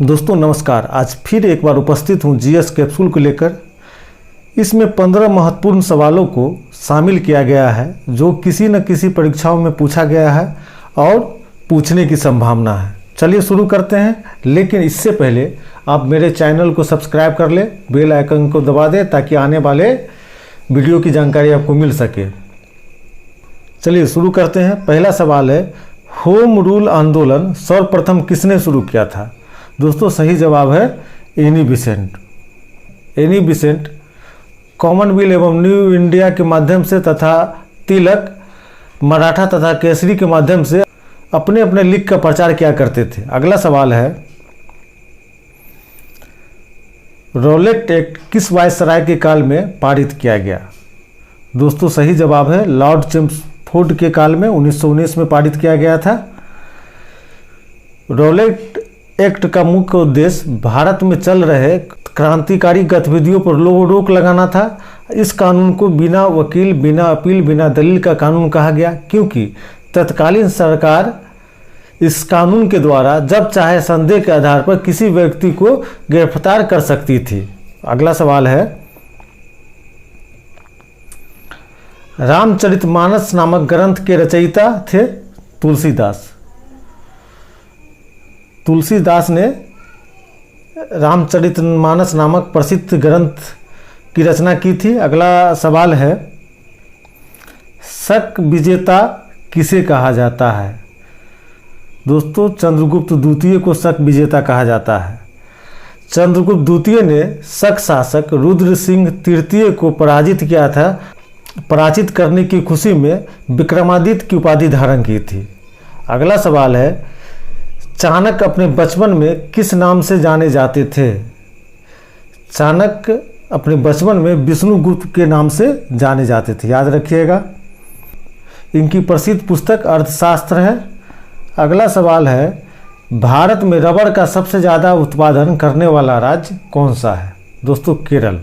दोस्तों नमस्कार। आज फिर एक बार उपस्थित हूँ जीएस कैप्सूल को लेकर। इसमें 15 महत्वपूर्ण सवालों को शामिल किया गया है जो किसी न किसी परीक्षाओं में पूछा गया है और पूछने की संभावना है। चलिए शुरू करते हैं, लेकिन इससे पहले आप मेरे चैनल को सब्सक्राइब कर ले, बेल आइकन को दबा दें ताकि आने वाले वीडियो की जानकारी आपको मिल सके। चलिए शुरू करते हैं। पहला सवाल है, होम रूल आंदोलन सर्वप्रथम किसने शुरू किया था? दोस्तों सही जवाब है Annie Besant. Annie Besant Commonwealth एवं न्यू इंडिया के माध्यम से तथा तिलक, मराठा तथा केसरी के माध्यम से अपने अपने लीग का प्रचार किया करते थे। अगला सवाल है, रॉलेट एक्ट किस वायसराय के काल में पारित किया गया? दोस्तों सही जवाब है लॉर्ड चेम्सफोर्ड के काल में 1919 में पारित किया गया था। रॉलेट एक्ट का मुख्य उद्देश्य भारत में चल रहे क्रांतिकारी गतिविधियों पर रोक लगाना था। इस कानून को बिना वकील, बिना अपील, बिना दलील का कानून कहा गया, क्योंकि तत्कालीन सरकार इस कानून के द्वारा जब चाहे संदेह के आधार पर किसी व्यक्ति को गिरफ्तार कर सकती थी। अगला सवाल है, रामचरितमानस नामक ग्रंथ के रचयिता थे तुलसीदास। तुलसीदास ने रामचरितमानस नामक प्रसिद्ध ग्रंथ की रचना की थी। अगला सवाल है, शक विजेता किसे कहा जाता है? दोस्तों चंद्रगुप्त द्वितीय को शक विजेता कहा जाता है। चंद्रगुप्त द्वितीय ने शक शासक रुद्र सिंह तृतीय को पराजित किया था। पराजित करने की खुशी में विक्रमादित्य की उपाधि धारण की थी। अगला सवाल है, चाणक्य अपने बचपन में किस नाम से जाने जाते थे? चाणक्य अपने बचपन में विष्णुगुप्त के नाम से जाने जाते थे, याद रखिएगा। इनकी प्रसिद्ध पुस्तक अर्थशास्त्र है। अगला सवाल है, भारत में रबड़ का सबसे ज़्यादा उत्पादन करने वाला राज्य कौन सा है? दोस्तों केरल,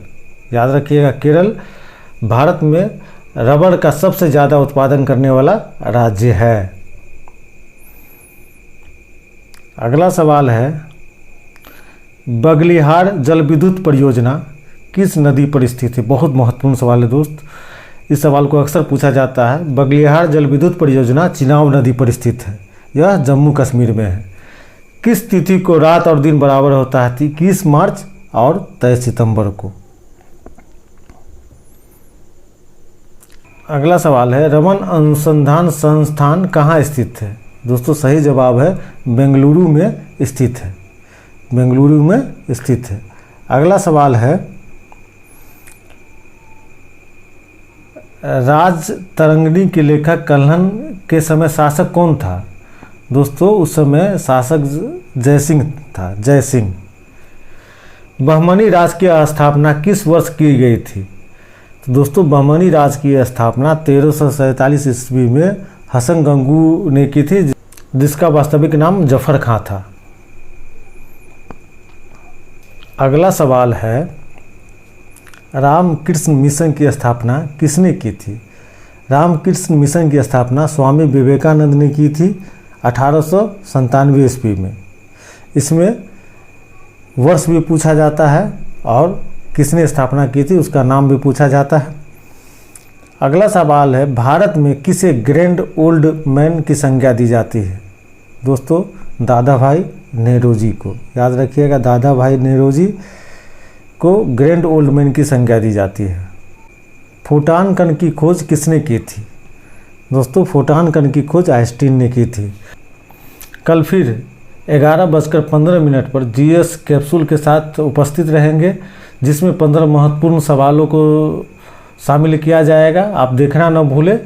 याद रखिएगा केरल भारत में रबड़ का सबसे ज़्यादा उत्पादन करने वाला राज्य है। अगला सवाल है, बगलिहार जल विद्युत परियोजना किस नदी पर स्थित है? बहुत महत्वपूर्ण सवाल है दोस्त, इस सवाल को अक्सर पूछा जाता है। बगलिहार जल विद्युत परियोजना चिनाब नदी पर स्थित है। यह जम्मू कश्मीर में है। किस तिथि को रात और दिन बराबर होता है? 21 मार्च और 23 सितंबर को। अगला सवाल है, रमन अनुसंधान संस्थान कहाँ स्थित है? दोस्तों सही जवाब है बेंगलुरु में स्थित है। बेंगलुरु में स्थित है। अगला सवाल है, राजतरंगिणी के लेखक कल्हण के समय शासक कौन था? दोस्तों उस समय शासक जयसिंह था, जयसिंह। बहमनी राज की स्थापना किस वर्ष की गई थी? तो दोस्तों बहमनी राज की स्थापना 1347 ईस्वी में हसन गंगू ने की थी, जिसका वास्तविक नाम जफर खां था। अगला सवाल है, रामकृष्ण मिशन की स्थापना किसने की थी? रामकृष्ण मिशन की स्थापना स्वामी विवेकानंद ने की थी 1897 ईस्वी में। इसमें वर्ष भी पूछा जाता है और किसने स्थापना की थी उसका नाम भी पूछा जाता है। अगला सवाल है, भारत में किसे ग्रैंड ओल्ड मैन की संज्ञा दी जाती है? दोस्तों दादा भाई नेहरूजी को, याद रखिएगा दादा भाई नेहरूजी को ग्रैंड ओल्ड मैन की संज्ञा दी जाती है। फोटॉन कण की खोज किसने की थी? दोस्तों फोटॉन कण की खोज आइंस्टीन ने की थी। कल फिर 11:15 पर जीएस कैप्सूल के साथ उपस्थित रहेंगे, जिसमें 15 महत्वपूर्ण सवालों को शामिल किया जाएगा। आप देखना न भूलें।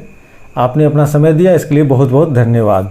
आपने अपना समय दिया, इसके लिए बहुत बहुत धन्यवाद।